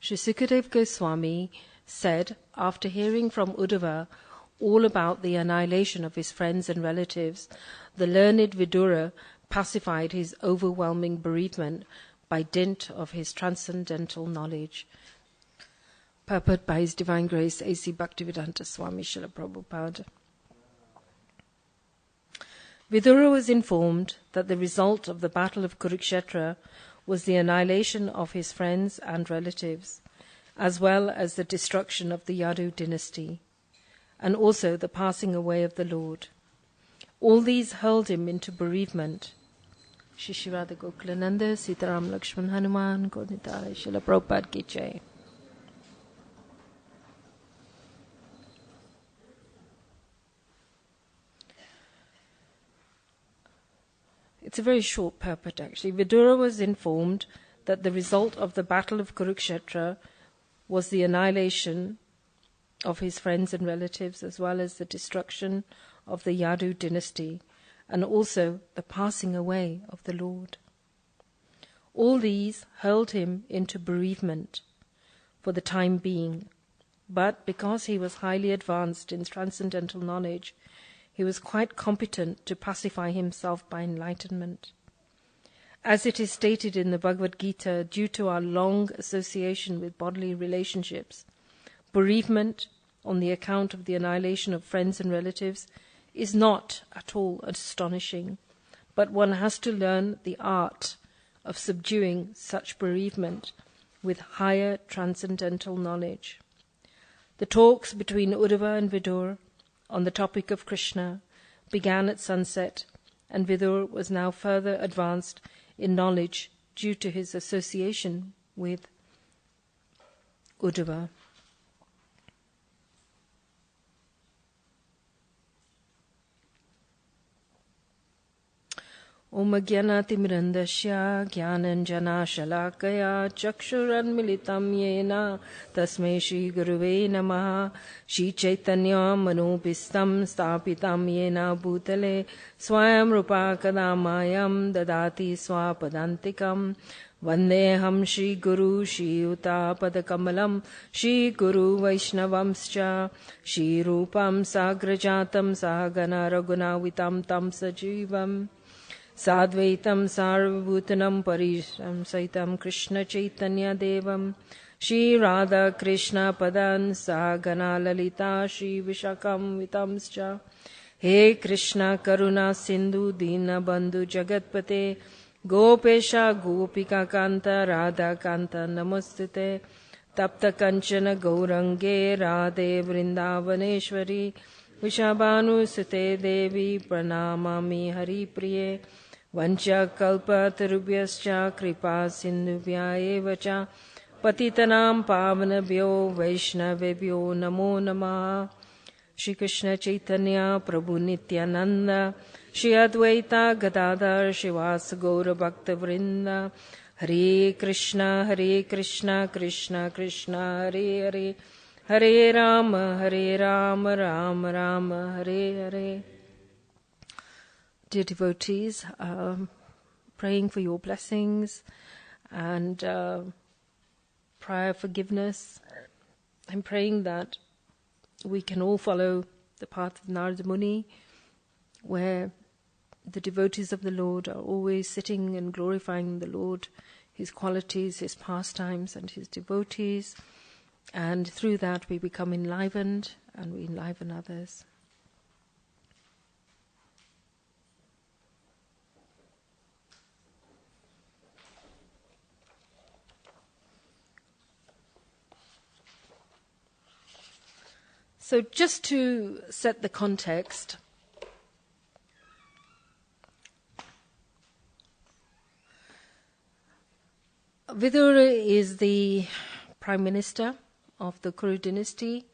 Sri Sukadeva Goswami said, after hearing from Uddhava all about the annihilation of his friends and relatives, the learned Vidura pacified his overwhelming bereavement by dint of his transcendental knowledge. Purport by His Divine Grace A.C. Bhaktivedanta Swami Srila Prabhupada. Vidura was informed that the result of the battle of Kurukshetra was the annihilation of his friends and relatives, as well as the destruction of the Yadu dynasty, and also the passing away of the Lord. All these hurled him into bereavement. Shri Radha Gokulananda, Sitaram Lakshman Hanuman, Godnitara, Srila Prabhupada Ki Jai. It's a very short purport, actually. Vidura was informed that the result of the battle of Kurukshetra was the annihilation of his friends and relatives, as well as the destruction of the Yadu dynasty, and also the passing away of the Lord. All these hurled him into bereavement for the time being, but because he was highly advanced in transcendental knowledge, he was quite competent to pacify himself by enlightenment. As it is stated in the Bhagavad Gita, due to our long association with bodily relationships, bereavement on the account of the annihilation of friends and relatives is not at all astonishing, but one has to learn the art of subduing such bereavement with higher transcendental knowledge. The talks between Uddhava and Vidura on the topic of Krishna began at sunset, and Vidura was now further advanced in knowledge due to his association with Uddhava. Om Jnanatimrandasya Jnananjana Shalakaya Chakshuranmilitam Yena Tasmai Shri Guruve Namaha Shri Chaitanya Manobhistam Stapitam Yena Bhutale Swayam Rupa Kadamayam Dadati Swapadantikam Vandeham Shri Guru Shri Yuta Padakamalam Shri Guru Vaishnavamscha Shri Rupam Sagrajatam Sahagana Ragunavitam Tam Sajivam Sadvaitam Sarvabhutanam Parishram Saitam Krishna Chaitanya Devam Shri Radha Krishna Padan Sahagana Lalita Shri Vishakam Vitamscha He Krishna Karuna Sindhu Dina Bandhu Jagatpate Gopesha Gopika Kanta Radha Kanta Namostite Tapta Kanchana Gaurange Radhe Vrindavaneshwari Vishabhanu Sute Devi Pranamami Hari Priye Vancha Kalpa Tarubhyascha Kripa Sindhubhya Evacha Patitanam Pavanabhyo Vaishnavebhyo Namo Namaha Shri Krishna Chaitanya Prabhu Nityananda Shri Advaita Gadadhar Shivas Gaura Bhakta Vrinda Hare Krishna Krishna Krishna Hare Hare Hare Rama Rama Rama Hare Hare. Dear devotees, praying for your blessings and prior forgiveness. I'm praying that we can all follow the path of Narada Muni, where the devotees of the Lord are always sitting and glorifying the Lord, His qualities, His pastimes, and His devotees. And through that we become enlivened and we enliven others. So just to set the context, Vidura is the Prime Minister of the Kuru dynasty,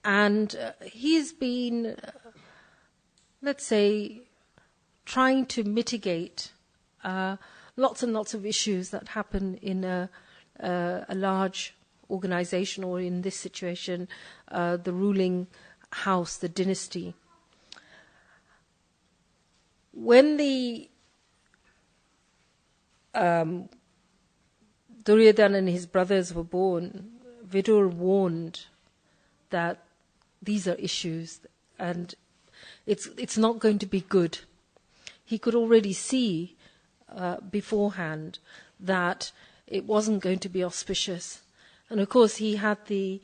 and he's been, let's say, trying to mitigate lots and lots of issues that happen in a large organization, or in this situation, the ruling house, the dynasty. When the Duryodhana and his brothers were born, Vidur warned that these are issues and it's not going to be good. He could already see beforehand that it wasn't going to be auspicious. And of course he had the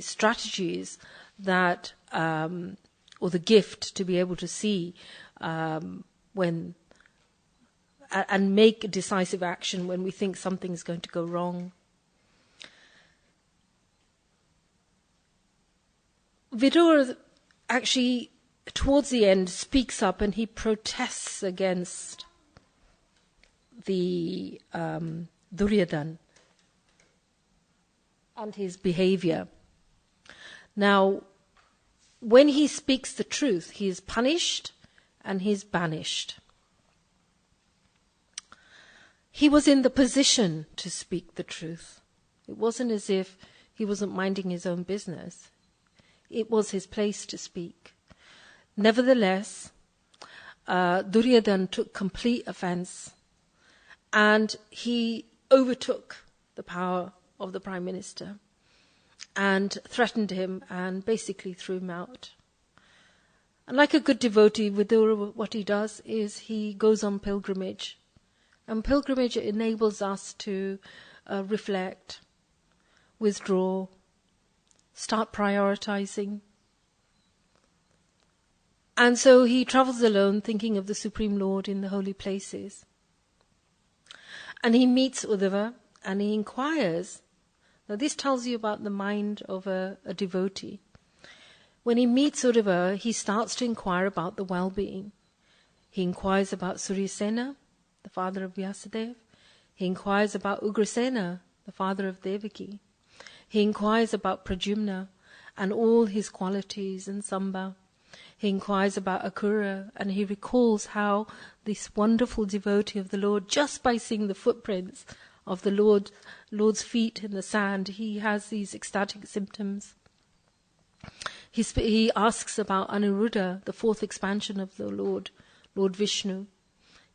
strategies that, or the gift to be able to see when and make decisive action when we think something's going to go wrong. Vidur actually, towards the end, speaks up and he protests against the Duryodhana and his behavior. Now, when he speaks the truth, he is punished and he is banished. He was in the position to speak the truth. It wasn't as if he wasn't minding his own business. It was his place to speak. Nevertheless, Duryodhana took complete offense and he overtook the power of the Prime Minister and threatened him and basically threw him out. And like a good devotee, Vidur, what he does is he goes on pilgrimage. And pilgrimage enables us to reflect, withdraw, start prioritizing. And so he travels alone, thinking of the Supreme Lord in the holy places. And he meets Uddhava and he inquires. Now this tells you about the mind of a devotee. When he meets Uddhava, he starts to inquire about the well-being. He inquires about Suryasena, the father of Vyasadeva. He inquires about Ugrasena, the father of Devaki. He inquires about Pradyumna and all his qualities and Samba. He inquires about Akura and he recalls how this wonderful devotee of the Lord, just by seeing the footprints of the Lord's feet in the sand, he has these ecstatic symptoms. He asks about Anuruddha, the fourth expansion of the Lord Vishnu.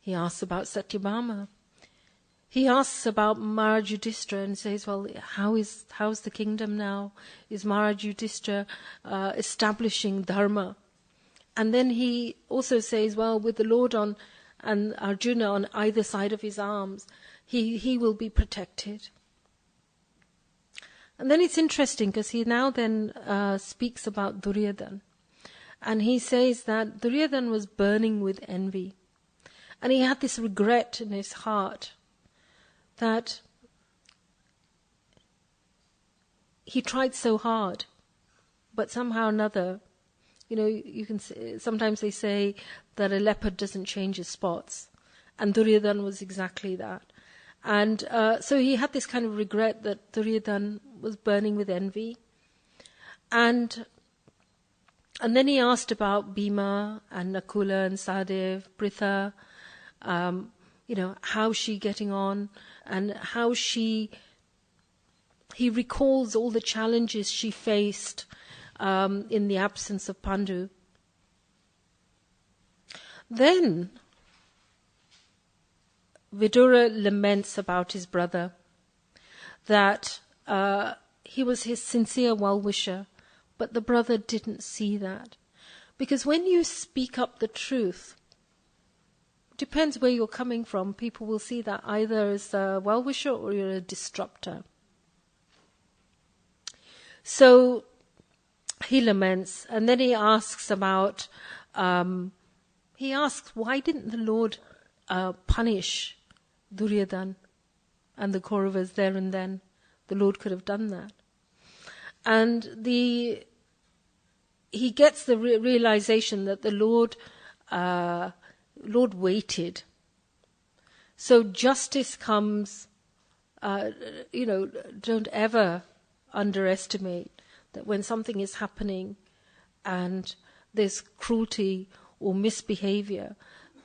He asks about Satyabhama. He asks about Maharaj Yudhishthira and says, well, how's the kingdom now? Is Maharaj Yudhishthira establishing dharma? And then he also says, well, with the Lord and Arjuna on either side of his arms, he will be protected. And then it's interesting because he now then speaks about Duryodhana. And he says that Duryodhana was burning with envy. And he had this regret in his heart that he tried so hard, but somehow or another, you can say, sometimes they say that a leopard doesn't change his spots. And Duryodhana was exactly that. And so he had this kind of regret that Duryodhana was burning with envy. And then he asked about Bhima and Nakula and Sahadev, Pritha, how's she getting on and how he recalls all the challenges she faced in the absence of Pandu. Then Vidura laments about his brother, that he was his sincere well-wisher, but the brother didn't see that. Because when you speak up the truth, depends where you're coming from, people will see that either as a well-wisher or you're a disruptor. So he laments, and then he asks about, why didn't the Lord punish Duryodhana and the Kauravas there and then? The Lord could have done that. And he gets the realization that the Lord waited. So justice comes, don't ever underestimate that when something is happening and there's cruelty or misbehavior,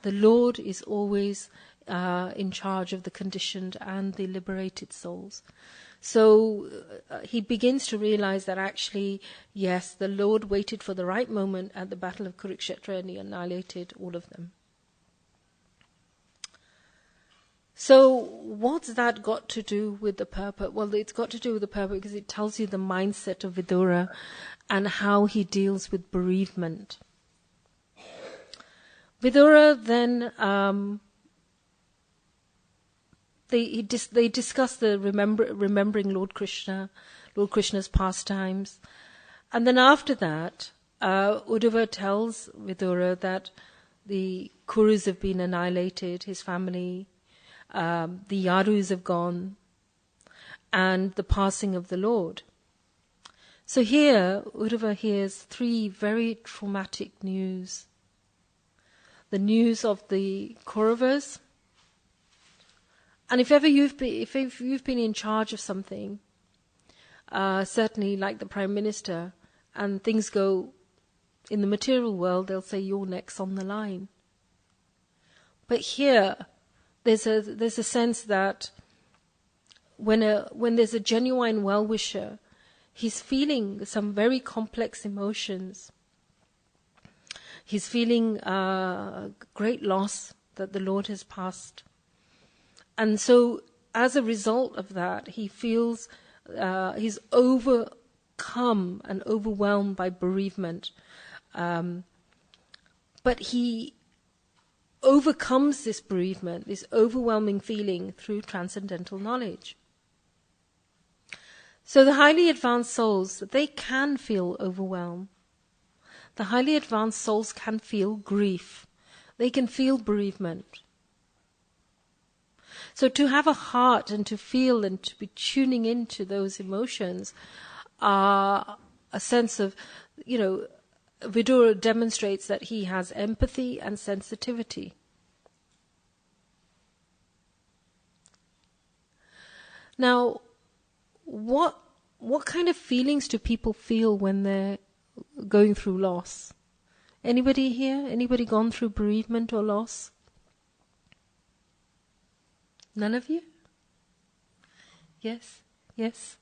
the Lord is always in charge of the conditioned and the liberated souls. So he begins to realize that actually, yes, the Lord waited for the right moment at the Battle of Kurukshetra and he annihilated all of them. So what's that got to do with the purport? Well, it's got to do with the purport because it tells you the mindset of Vidura and how he deals with bereavement. Vidura then, they discuss the remembering Lord Krishna's pastimes. And then after that, Uddhava tells Vidura that the Kurus have been annihilated, his family, the Yadus have gone, and the passing of the Lord. So here, Uddhava hears three very traumatic news. The news of the Kauravas, and if you've been in charge of something, certainly like the Prime Minister, and things go in the material world, they'll say you're next on the line. But here, there's a sense that when there's a genuine well-wisher, he's feeling some very complex emotions. He's feeling great loss that the Lord has passed. And so as a result of that, he feels he's overcome and overwhelmed by bereavement. But he overcomes this bereavement, this overwhelming feeling, through transcendental knowledge. So the highly advanced souls, they can feel overwhelmed. The highly advanced souls can feel grief. They can feel bereavement. So to have a heart and to feel and to be tuning into those emotions are a sense of, Vidura demonstrates that he has empathy and sensitivity. Now, what kind of feelings do people feel when they're going through loss? Anybody here? Anybody gone through bereavement or loss? None of you? Yes? Yes?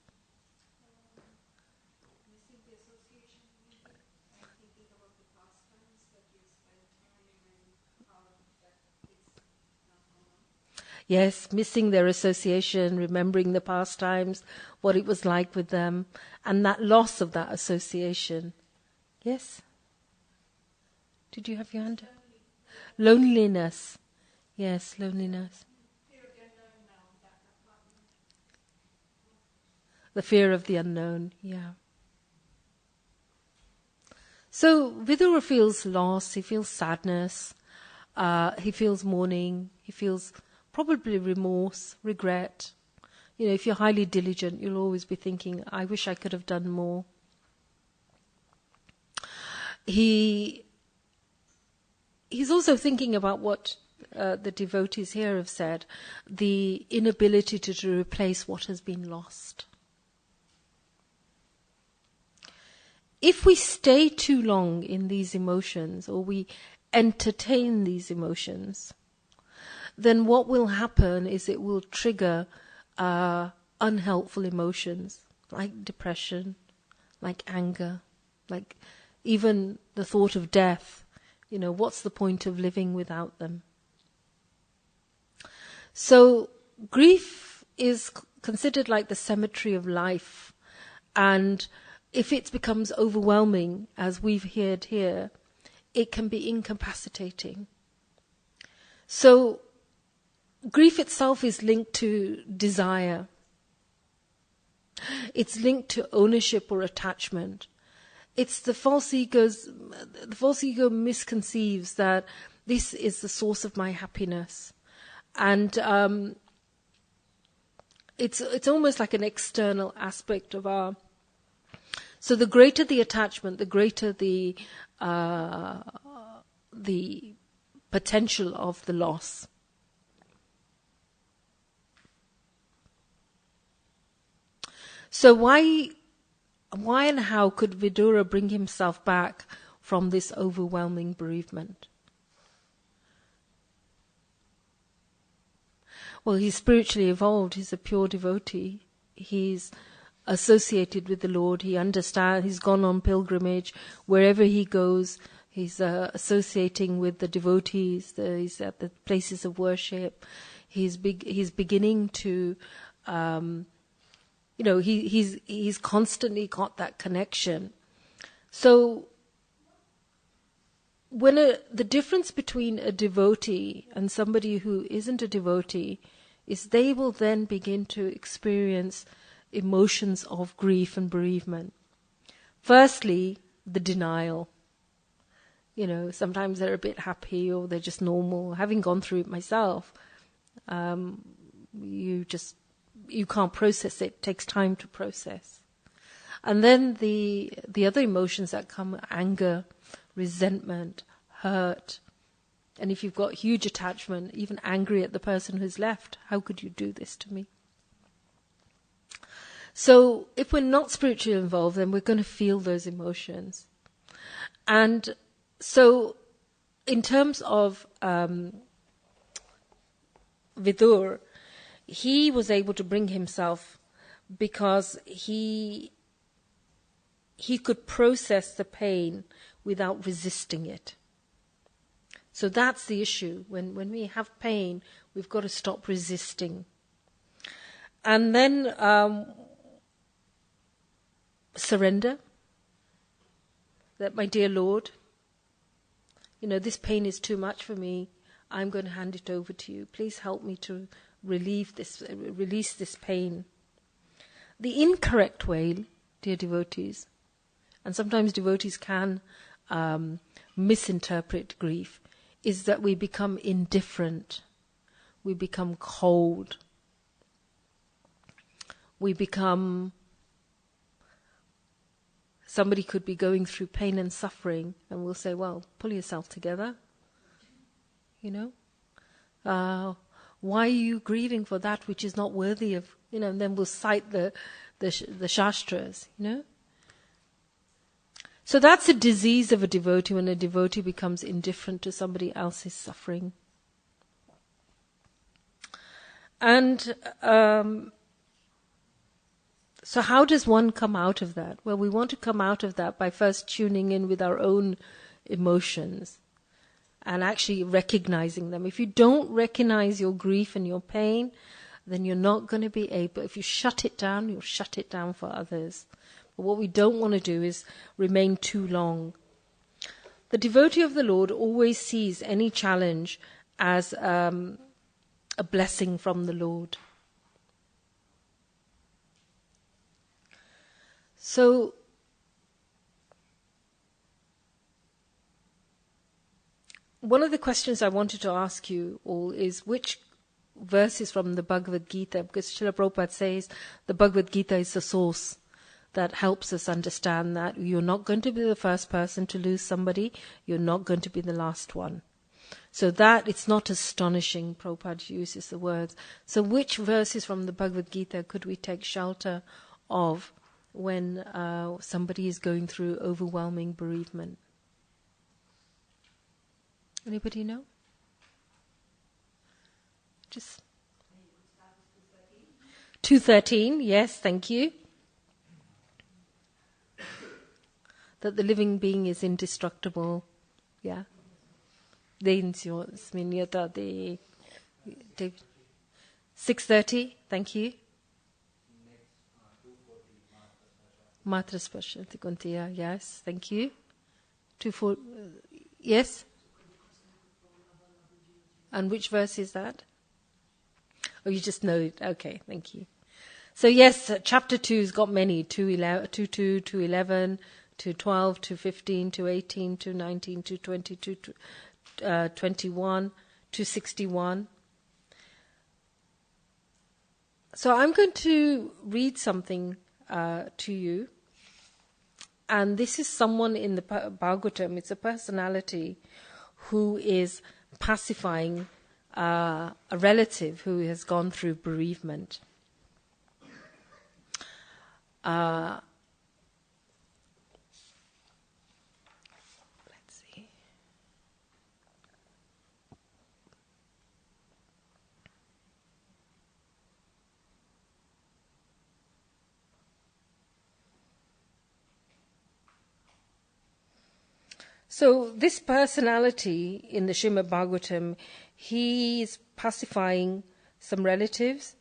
Yes, missing their association, remembering the past times, what it was like with them, and that loss of that association. Yes? Did you have your hand up? Loneliness. Yes, loneliness. The fear of the unknown, yeah. So Vidura feels loss, he feels sadness, he feels mourning, he feels probably remorse, regret. If you're highly diligent, you'll always be thinking, I wish I could have done more. He's also thinking about what the devotees here have said, the inability to replace what has been lost. If we stay too long in these emotions, or we entertain these emotions, then what will happen is it will trigger unhelpful emotions like depression, like anger, like even the thought of death. What's the point of living without them? So grief is considered like the cemetery of life, and if it becomes overwhelming, as we've heard here, it can be incapacitating. So grief itself is linked to desire. It's linked to ownership or attachment. It's the false ego misconceives that this is the source of my happiness. And it's almost like an external aspect of our... So the greater the attachment, the greater the potential of the loss. So why and how could Vidura bring himself back from this overwhelming bereavement? Well, he's spiritually evolved. He's a pure devotee. He's associated with the Lord. He understands. He's gone on pilgrimage. Wherever he goes, he's associating with the devotees. He's at the places of worship. He's beginning to, he's constantly got that connection. So the difference between a devotee and somebody who isn't a devotee is they will then begin to experience emotions of grief and bereavement. Firstly, the denial. Sometimes they're a bit happy or they're just normal. Having gone through it myself, you can't process it. It takes time to process. And then the other emotions that come: anger, resentment, hurt. And if you've got huge attachment, even angry at the person who's left, how could you do this to me? So if we're not spiritually involved, then we're going to feel those emotions. And so in terms of Vidur, he was able to bring himself because he could process the pain without resisting it. So that's the issue. When we have pain, we've got to stop resisting. And then surrender. That, my dear Lord, this pain is too much for me. I'm going to hand it over to you. Please help me to release this pain. The incorrect way, dear devotees, and sometimes devotees can misinterpret grief, is that we become indifferent. We become cold. We become... Somebody could be going through pain and suffering, and we'll say, well, pull yourself together. Why are you grieving for that which is not worthy of, and then we'll cite the Shastras, So that's a disease of a devotee, when a devotee becomes indifferent to somebody else's suffering. And so how does one come out of that? Well, we want to come out of that by first tuning in with our own emotions and actually recognizing them. If you don't recognize your grief and your pain, then you're not going to be able... If you shut it down, you'll shut it down for others. But what we don't want to do is remain too long. The devotee of the Lord always sees any challenge as a blessing from the Lord. So, one of the questions I wanted to ask you all is which verses from the Bhagavad Gita, because Srila Prabhupada says the Bhagavad Gita is the source that helps us understand that you're not going to be the first person to lose somebody, you're not going to be the last one. So that it's not astonishing, Prabhupada uses the words. So which verses from the Bhagavad Gita could we take shelter of when somebody is going through overwhelming bereavement? Anybody know? Just 2:13, yes, thank you. That the living being is indestructible. Yeah. 6:30, thank you. Matra Spashati Kuntiya, yes, thank you. 2:4, yes? And which verse is that? Oh, you just know it. Okay, thank you. So yes, chapter 2's got many. 2:2, 2:11, 2:12, 2:15, 2:18, 2:19, 2:20, 2:21, 2:61. So I'm going to read something to you. And this is someone in the Bhagavatam. It's a personality who is pacifying a relative who has gone through bereavement. Let's see. So this personality in the Srimad Bhagavatam, he is pacifying some relatives,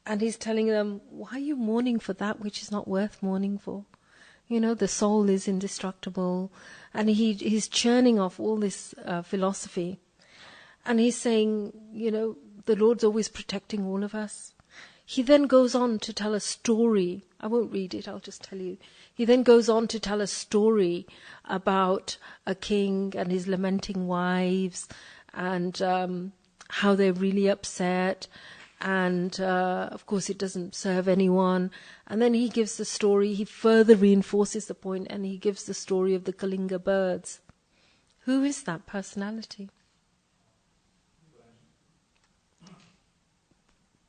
and he's telling them, why are you mourning for that which is not worth mourning for? You know, the soul is indestructible. And he's churning off all this philosophy. And he's saying, you know, the Lord's always protecting all of us. He then goes on to tell a story. I won't read it, I'll just tell you. He then goes on to tell a story about a king and his lamenting wives and how they're really upset. And, of course, it doesn't serve anyone. And then he gives the story, he further reinforces the point, and he gives the story of the Kalinga birds. Who is that personality?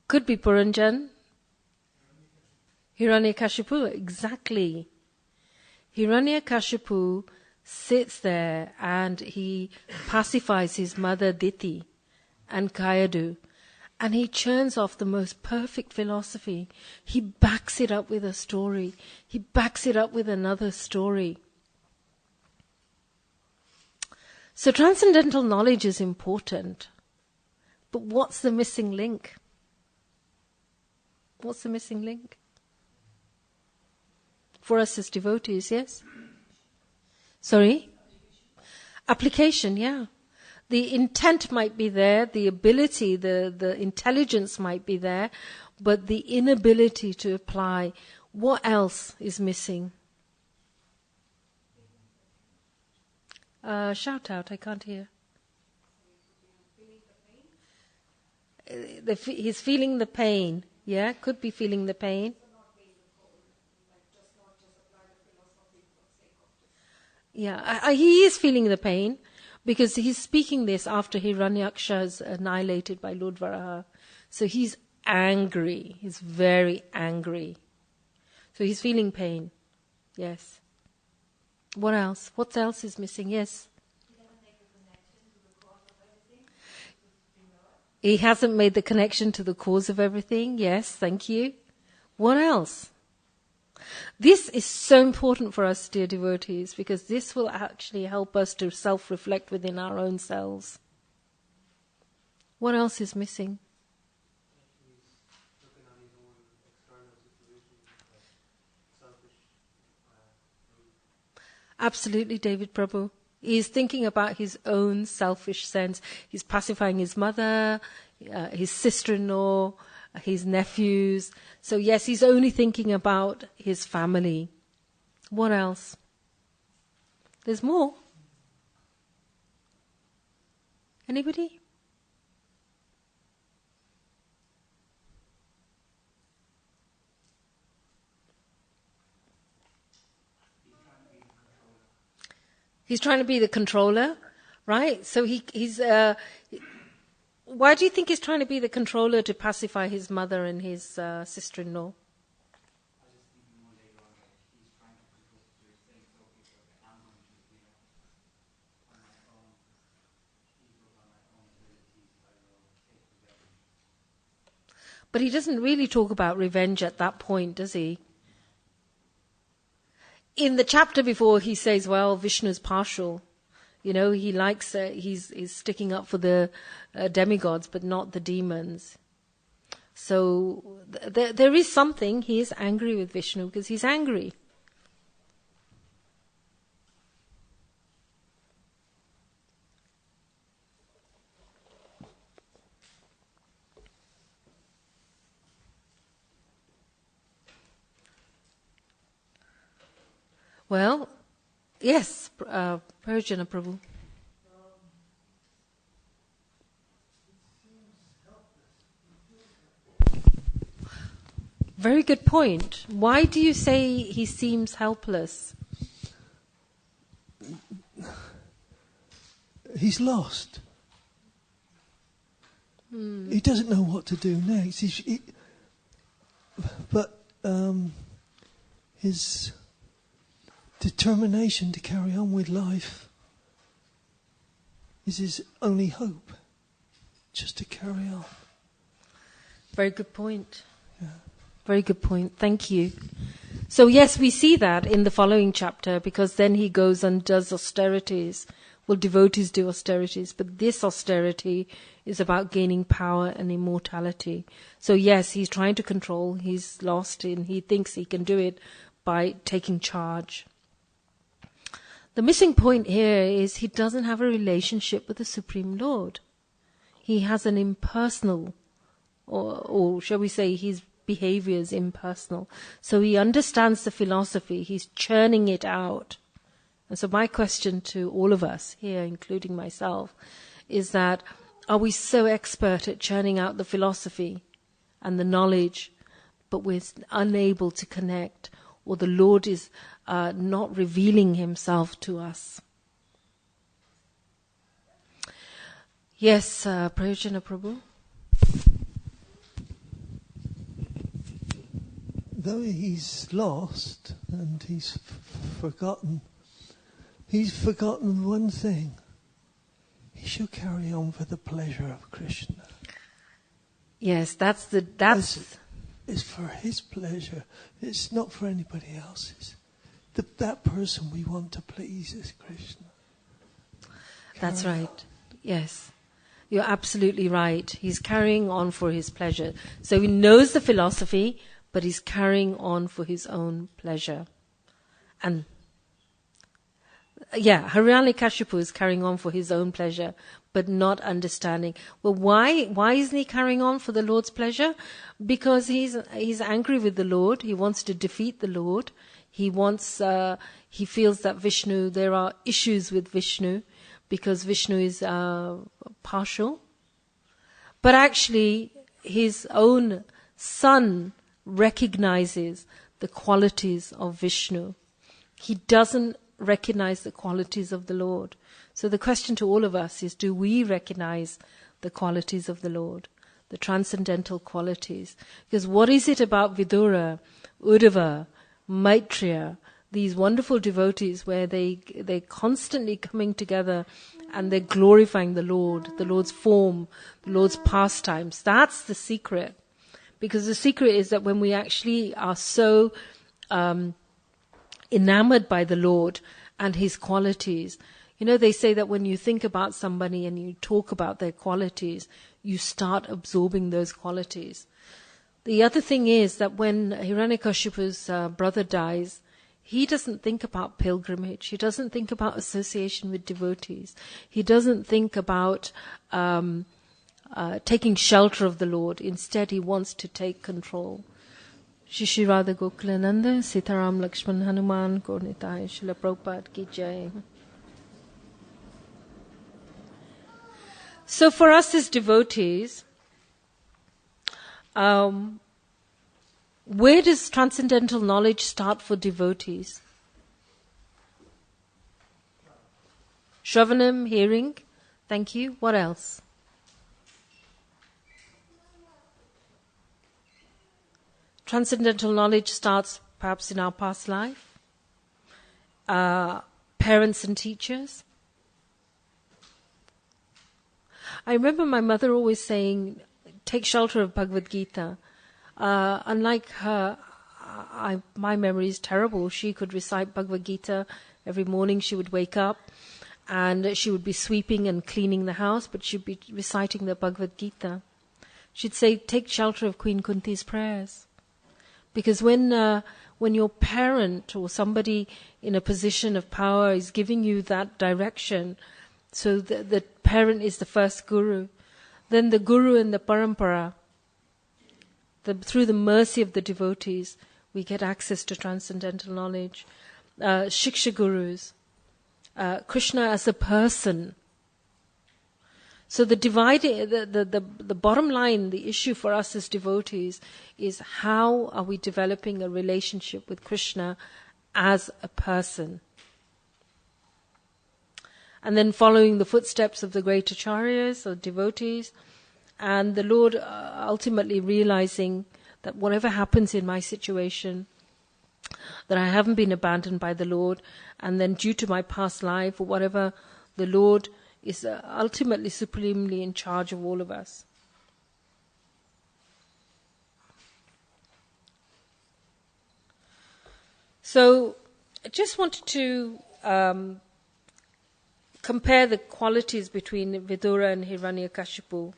Could be Puranjan. Hiranyakashipu, exactly. Hiranyakashipu sits there and he pacifies his mother Diti and Kayadu. And he churns off the most perfect philosophy. He backs it up with a story. He backs it up with another story. So transcendental knowledge is important. But what's the missing link? What's the missing link? For us as devotees, yes? Sorry? Application, yeah. The intent might be there, the ability, the intelligence might be there, but the inability to apply. What else is missing? Shout out, I can't hear. He's feeling the pain. Yeah, could be feeling the pain. Yeah, he is feeling the pain. Because he's speaking this after Hiranyaksha is annihilated by Lord Varaha. So he's angry. He's very angry. So he's feeling pain. Yes. What else? What else is missing? Yes. He hasn't made the connection to the cause of everything. Yes, thank you. What else? This is so important for us, dear devotees, because this will actually help us to self-reflect within our own selves. What else is missing? Absolutely, David Prabhu. He's thinking about his own selfish sense. He's pacifying his mother, his sister-in-law, his nephews. So yes, he's only thinking about his family. What else? There's more. Anybody? He's trying to be the controller, right? So he's why do you think he's trying to be the controller to pacify his mother and his sister-in-law? But he doesn't really talk about revenge at that point, does he? In the chapter before, he says, well, Vishnu's partial. You know, he likes, he's sticking up for the demigods, but not the demons. So there is something. He is angry with Vishnu because he's angry. Well, yes, Prajana Prabhu. Very good point. Why do you say he seems helpless? He's lost. He doesn't know what to do next. But his determination to carry on with life is his only hope. Just to carry on. Very good point. Yeah. Very good point. Thank you. So yes, we see that in the following chapter, because then he goes and does austerities well, devotees do austerities, but this austerity is about gaining power and immortality. So yes, he's trying to control, he's lost, and he thinks he can do it by taking charge. The missing point here is he doesn't have a relationship with the Supreme Lord. He has an impersonal, or shall we say his behavior is impersonal. So he understands the philosophy, he's churning it out. And so my question to all of us here, including myself, is that are we so expert at churning out the philosophy and the knowledge, but we're unable to connect, or the Lord is not revealing himself to us? Yes, Prayojana Prabhu? Though he's lost and he's forgotten one thing. He should carry on for the pleasure of Krishna. Yes, It's for his pleasure. It's not for anybody else's. That person we want to please is Krishna. That's right. Yes. You're absolutely right. He's carrying on for his pleasure. So he knows the philosophy, but he's carrying on for his own pleasure. And Hiranyakashipu is carrying on for his own pleasure, but not understanding. Well, why isn't he carrying on for the Lord's pleasure? Because he's angry with the Lord. He wants to defeat the Lord. He feels that Vishnu, there are issues with Vishnu, because Vishnu is partial. But actually, his own son recognizes the qualities of Vishnu. He doesn't recognize the qualities of the Lord. So the question to all of us is, do we recognize the qualities of the Lord, the transcendental qualities? Because what is it about Vidura, Uddhava, Maitreya, these wonderful devotees, where they're constantly coming together and they're glorifying the Lord's form, the Lord's pastimes? That's the secret. Because the secret is that when we actually are so enamored by the Lord and his qualities, they say that when you think about somebody and you talk about their qualities, you start absorbing those qualities. The other thing is that when Hiranyakashipu's brother dies, he doesn't think about pilgrimage. He doesn't think about association with devotees. He doesn't think about taking shelter of the Lord. Instead, he wants to take control. Shri Radha Gokulananda, Sitaram Lakshman Hanuman, Gaurnitai, Srila Prabhupada Ki Jai. So for us as devotees, where does transcendental knowledge start for devotees? Shravanam, hearing. Thank you. What else? Transcendental knowledge starts perhaps in our past life. Parents and teachers. I remember my mother always saying, take shelter of Bhagavad Gita. Unlike her, my memory is terrible. She could recite Bhagavad Gita every morning. She would wake up and she would be sweeping and cleaning the house, but she'd be reciting the Bhagavad Gita. She'd say, take shelter of Queen Kunti's prayers. Because when your parent or somebody in a position of power is giving you that direction, so the parent is the first guru, then the guru and the parampara, through the mercy of the devotees, we get access to transcendental knowledge. Shiksha gurus, Krishna as a person. So the bottom line, the issue for us as devotees is, how are we developing a relationship with Krishna as a person? And then following the footsteps of the great acharyas or devotees, and the Lord ultimately realizing that whatever happens in my situation, that I haven't been abandoned by the Lord, and then due to my past life or whatever, the Lord is ultimately supremely in charge of all of us. So I just wanted to compare the qualities between Vidura and Hiranyakashipu.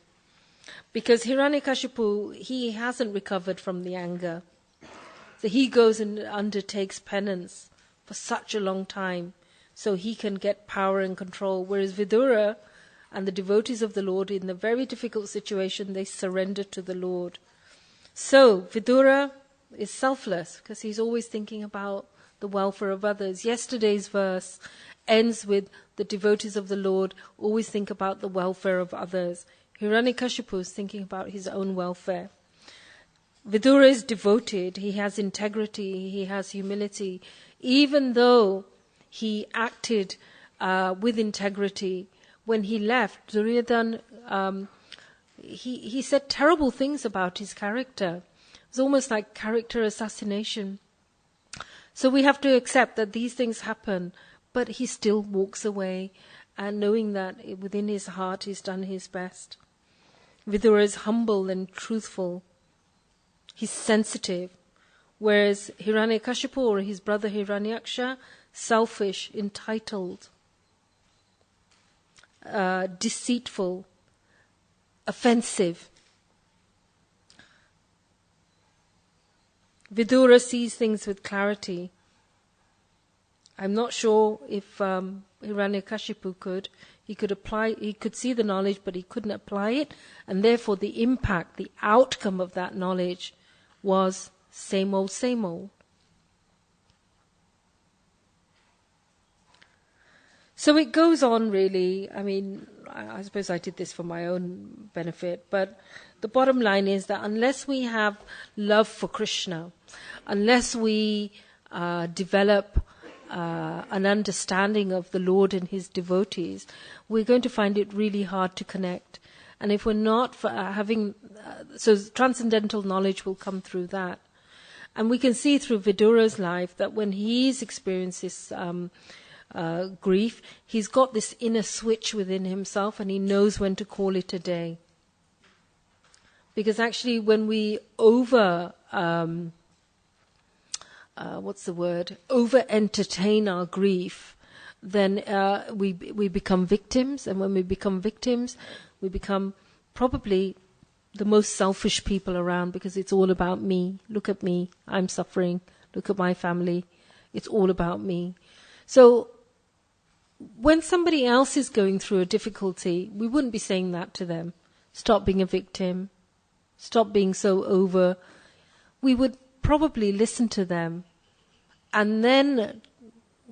Because Hiranyakashipu, he hasn't recovered from the anger. So he goes and undertakes penance for such a long time so he can get power and control. Whereas Vidura and the devotees of the Lord, in a very difficult situation, they surrender to the Lord. So Vidura is selfless because he's always thinking about the welfare of others. Yesterday's verse ends with the devotees of the Lord always think about the welfare of others. Hiranyakashipu is thinking about his own welfare. Vidura is devoted, he has integrity, he has humility. Even though he acted with integrity, when he left, Duryodhana, he said terrible things about his character. It was almost like character assassination. So we have to accept that these things happen, but he still walks away, and knowing that within his heart he's done his best. Vidura is humble and truthful. He's sensitive. Whereas Hiranyakashipu, or his brother Hiranyaksha, selfish, entitled, deceitful, offensive. Vidura sees things with clarity. I'm not sure if Hiranyakashipu could. He could see the knowledge, but he couldn't apply it, and therefore the impact, the outcome of that knowledge was same old, same old. So it goes on, really. I mean, I suppose I did this for my own benefit, but the bottom line is that unless we have love for Krishna, unless we develop an understanding of the Lord and his devotees, we're going to find it really hard to connect. And if we're not so transcendental knowledge will come through that. And we can see through Vidura's life that when he's experienced this grief, he's got this inner switch within himself, and he knows when to call it a day. Because actually when we over-entertain our grief, then we become victims, and when we become victims, we become probably the most selfish people around, because it's all about me. Look at me, I'm suffering. Look at my family, it's all about me. So when somebody else is going through a difficulty, we wouldn't be saying that to them. Stop being a victim. Stop being so over. We would probably listen to them and then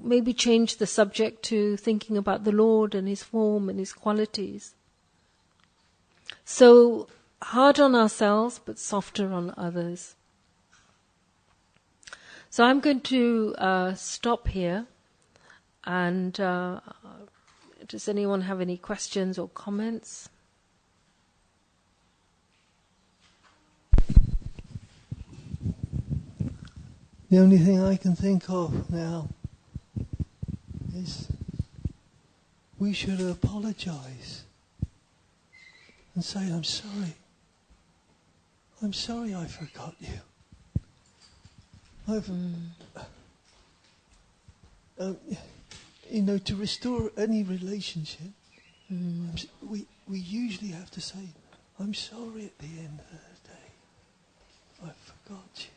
maybe change the subject to thinking about the Lord and his form and his qualities. So hard on ourselves, but softer on others. So I'm going to stop here. And does anyone have any questions or comments? The only thing I can think of now is we should apologize and say, I'm sorry. I'm sorry I forgot you. To restore any relationship, we usually have to say, I'm sorry at the end of the day. I forgot you.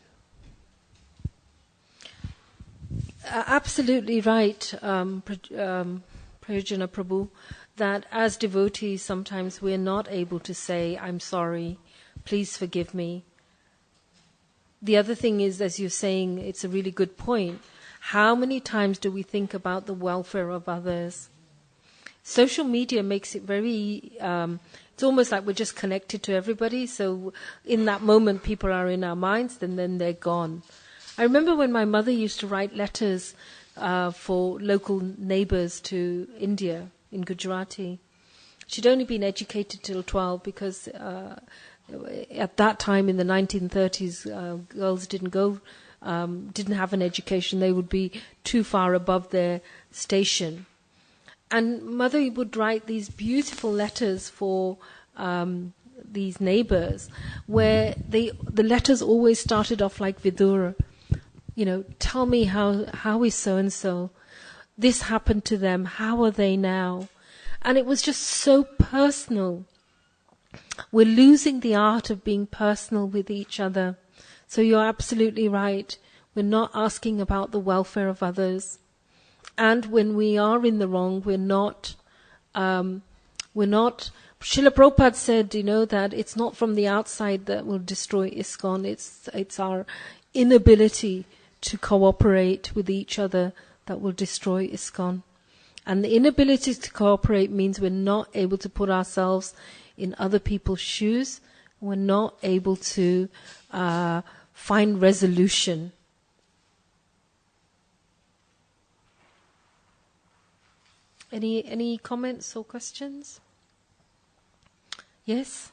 Absolutely right, Prayojana Prabhu, that as devotees sometimes we're not able to say, I'm sorry, please forgive me. The other thing is, as you're saying, it's a really good point. How many times do we think about the welfare of others? Social media makes it very, it's almost like we're just connected to everybody. So in that moment, people are in our minds, and then they're gone. I remember when my mother used to write letters for local neighbors to India in Gujarati. She'd only been educated till 12 because at that time in the 1930s, girls didn't have an education. They would be too far above their station. And mother would write these beautiful letters for these neighbors, where the letters always started off like Vidura. Tell me how is so-and-so? This happened to them. How are they now? And it was just so personal. We're losing the art of being personal with each other. So you're absolutely right. We're not asking about the welfare of others. And when we are in the wrong, we're not, Srila Prabhupada said, that it's not from the outside that will destroy ISKCON. It's our inability to cooperate with each other that will destroy ISKCON. And the inability to cooperate means we're not able to put ourselves in other people's shoes. We're not able to find resolution. Any comments or questions? Yes?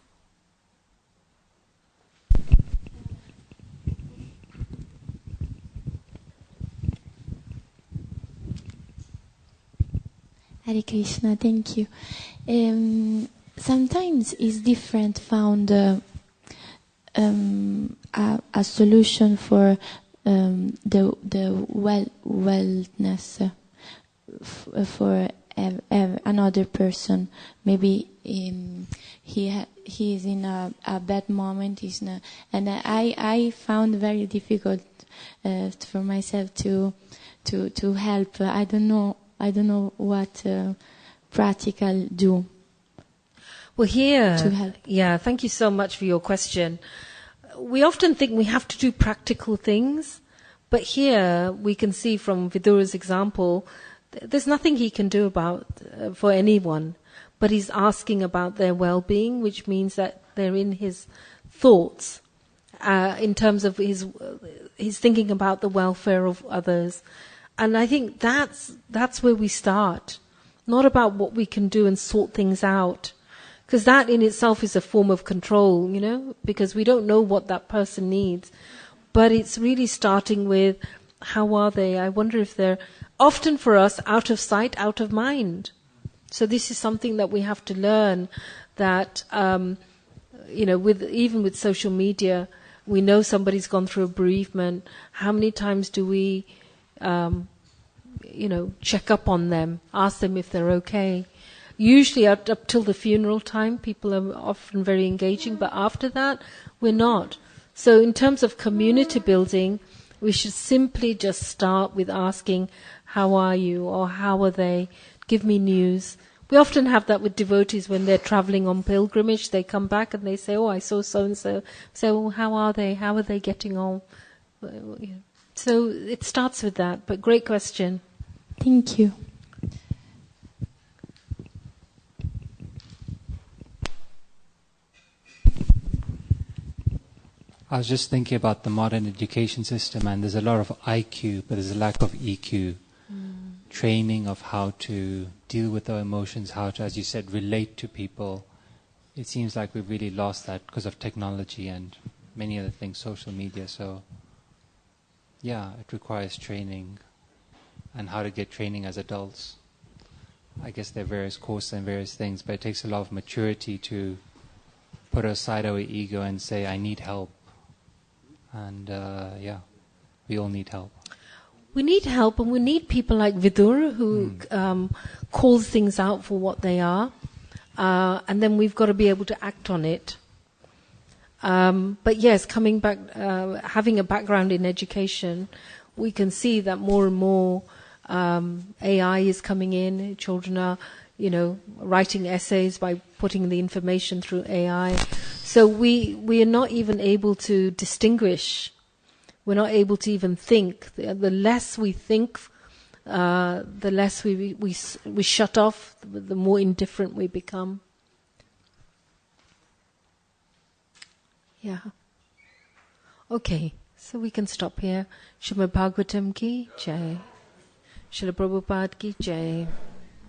Hare Krishna, thank you. Sometimes it's different found a solution for the wellness for another person. Maybe he is in a bad moment, and I found very difficult for myself to help. I don't know what practical do. Well, here, to help. Yeah, thank you so much for your question. We often think we have to do practical things, but here we can see from Vidura's example, there's nothing he can do about for anyone, but he's asking about their well-being, which means that they're in his thoughts, in terms of he's thinking about the welfare of others. And I think that's where we start, not about what we can do and sort things out. Because that in itself is a form of control, because we don't know what that person needs. But it's really starting with, how are they? I wonder if they're, often for us, out of sight, out of mind. So this is something that we have to learn, that, even with social media, we know somebody's gone through a bereavement. How many times do we, check up on them, ask them if they're okay? Usually up till the funeral time, people are often very engaging, but after that, we're not. So in terms of community building, we should simply just start with asking, how are you, or how are they? Give me news. We often have that with devotees when they're traveling on pilgrimage. They come back and they say, oh, I saw so-and-so. So, well, how are they? How are they getting on? So it starts with that, but great question. Thank you. I was just thinking about the modern education system, and there's a lot of IQ, but there's a lack of EQ. Training of how to deal with our emotions, how to, as you said, relate to people. It seems like we've really lost that because of technology and many other things, social media. So, yeah, it requires training, and how to get training as adults. I guess there are various courses and various things, but it takes a lot of maturity to put aside our ego and say, I need help. And we all need help. We need help, and we need people like Vidura who calls things out for what they are, and then we've got to be able to act on it. But yes, coming back, having a background in education, we can see that more and more AI is coming in. Children are, writing essays by putting the information through AI. So we are not even able to distinguish. We're not able to even think. The less we think, the less we shut off, the more indifferent we become. Yeah. Okay, so we can stop here. Srimad Bhagavatam ki jai. Srila Prabhupada ki jai.